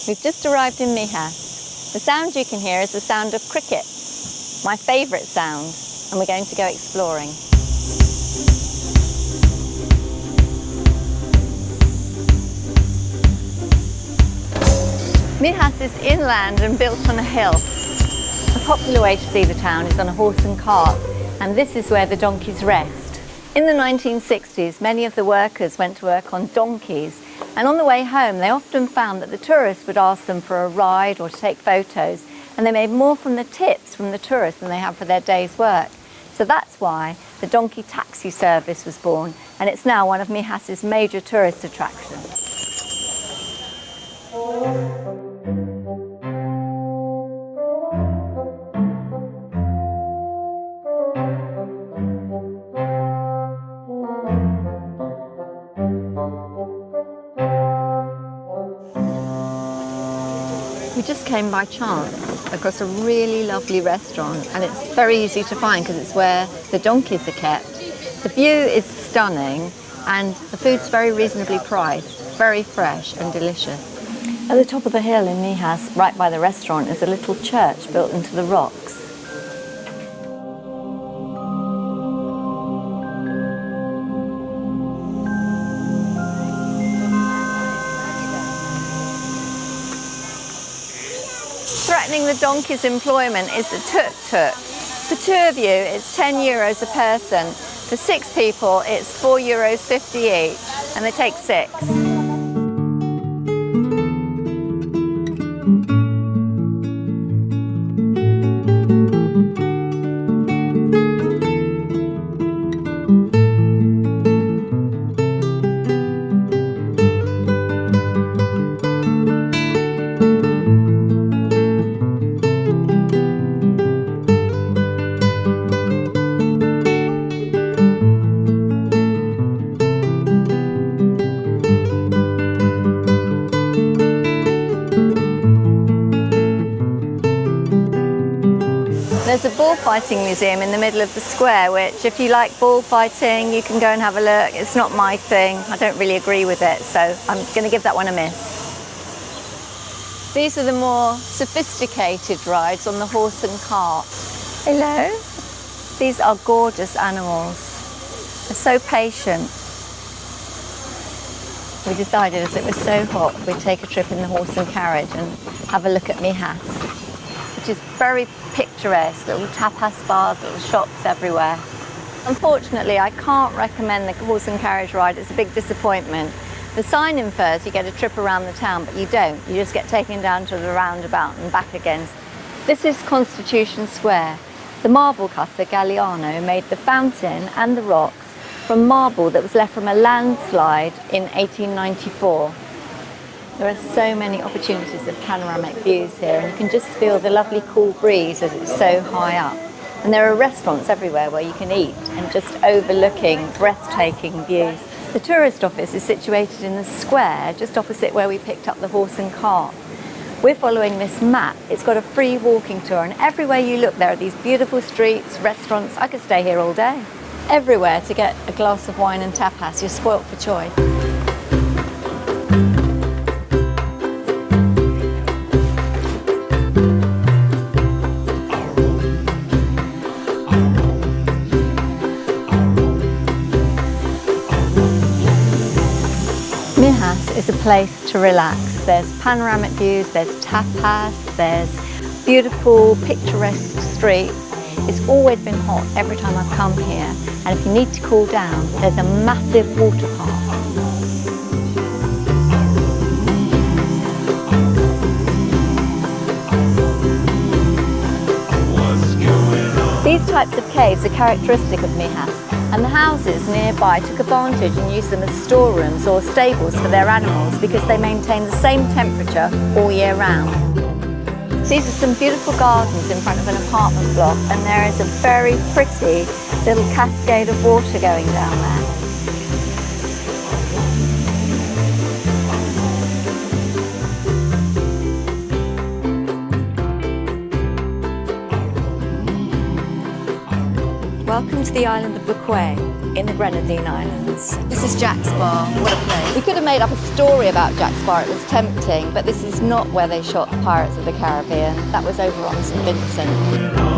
We've just arrived in Mijas. The sound you can hear is the sound of crickets, my favourite sound, and we're going to go exploring. Mijas is inland and built on a hill. A popular way to see the town is on a horse and cart, and this is where the donkeys rest. In the 1960s, many of the workers went to work on donkeys, and on the way home they often found that the tourists would ask them for a ride or to take photos, and they made more from the tips from the tourists than they had for their day's work. So that's why the donkey taxi service was born, and it's now one of Mijas's major tourist attractions. We just came by chance across a really lovely restaurant, and it's very easy to find because it's where the donkeys are kept. The view is stunning and the food's very reasonably priced, very fresh and delicious. At the top of the hill in Mijas, right by the restaurant, is a little church built into the rocks. Threatening the donkey's employment is the tuk-tuk. For two of you, it's €10 a person. For 6 people, it's €4.50 each, and they take 6. There's a bullfighting museum in the middle of the square, which if you like bullfighting, you can go and have a look. It's not my thing. I don't really agree with it, so I'm going to give that one a miss. These are the more sophisticated rides on the horse and cart. Hello. These are gorgeous animals. They're so patient. We decided as it was so hot, we'd take a trip in the horse and carriage and have a look at Mijas, which is very picturesque, little tapas bars, little shops everywhere. Unfortunately, I can't recommend the horse and carriage ride. It's a big disappointment. The sign infers you get a trip around the town, but you don't. You just get taken down to the roundabout and back again. This is Constitution Square. The marble cutter Galliano made the fountain and the rocks from marble that was left from a landslide in 1894. There are so many opportunities of panoramic views here, and you can just feel the lovely cool breeze as it's so high up. And there are restaurants everywhere where you can eat and just overlooking breathtaking views. The tourist office is situated in the square just opposite where we picked up the horse and cart. We're following this map. It's got a free walking tour, and everywhere you look there are these beautiful streets, restaurants. I could stay here all day. Everywhere to get a glass of wine and tapas. You're spoilt for choice. Mijas is a place to relax. There's panoramic views, there's tapas, there's beautiful picturesque streets. It's always been hot every time I've come here, and if you need to cool down, there's a massive water park. These types of caves are characteristic of Mijas, and the houses nearby took advantage and used them as storerooms or stables for their animals because they maintain the same temperature all year round. These are some beautiful gardens in front of an apartment block, and there is a very pretty little cascade of water going down there. Welcome to the island of Buquay in the Grenadine Islands. This is Jack's Bar. What a place. We could have made up a story about Jack's Bar. It was tempting, but this is not where they shot Pirates of the Caribbean. That was over on St. Vincent.